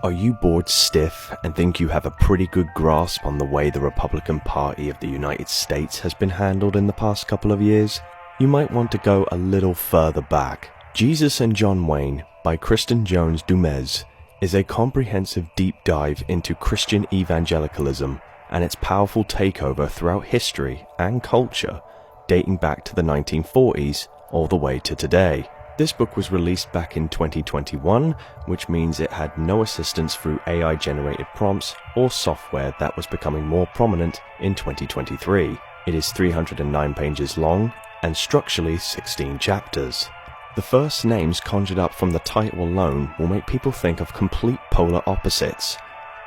Are you bored stiff and think you have a pretty good grasp on the way the Republican Party of the United States has been handled in the past couple of years? You might want to go a little further back. Jesus and John Wayne by Kristen Kobes Du Mez is a comprehensive deep dive into Christian evangelicalism and its powerful takeover throughout history and culture, dating back to the 1940s all the way to today. This book was released back in 2021, which means it had no assistance through AI-generated prompts or software that was becoming more prominent in 2023. It is 309 pages long and structurally 16 chapters. The first names conjured up from the title alone will make people think of complete polar opposites,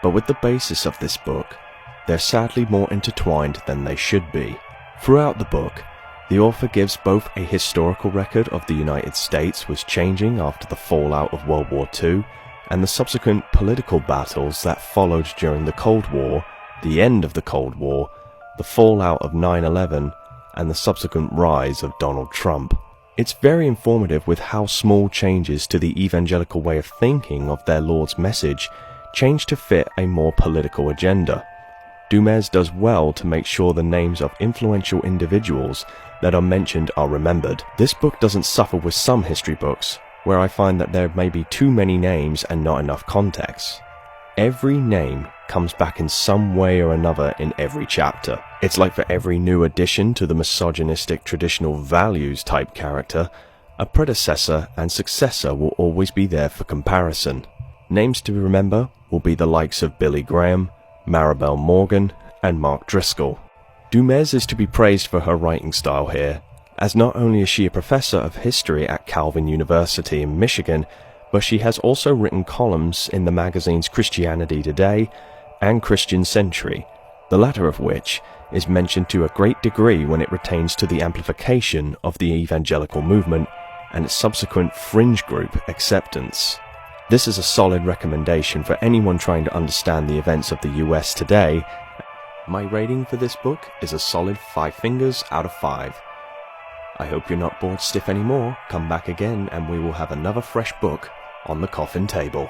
but with the basis of this book, they're sadly more intertwined than they should be. Throughout the book, the author gives both a historical record of the United States was changing after the fallout of World War II and the subsequent political battles that followed during the Cold War, the end of the Cold War, the fallout of 9/11, and the subsequent rise of Donald Trump. It's very informative with how small changes to the evangelical way of thinking of their Lord's message change to fit a more political agenda. Du Mez does well to make sure the names of influential individuals that are mentioned are remembered. This book doesn't suffer with some history books, where I find that there may be too many names and not enough context. Every name comes back in some way or another in every chapter. It's like for every new addition to the misogynistic traditional values type character, a predecessor and successor will always be there for comparison. Names to remember will be the likes of Billy Graham, Maribel Morgan, and Mark Driscoll. Du Mez is to be praised for her writing style here, as not only is she a professor of history at Calvin University in Michigan, but she has also written columns in the magazines Christianity Today and Christian Century, the latter of which is mentioned to a great degree when it pertains to the amplification of the evangelical movement and its subsequent fringe group acceptance. This is a solid recommendation for anyone trying to understand the events of the US today. My rating for this book is a solid 5 fingers out of 5. I hope you're not bored stiff anymore. Come back again and we will have another fresh book on the coffin table.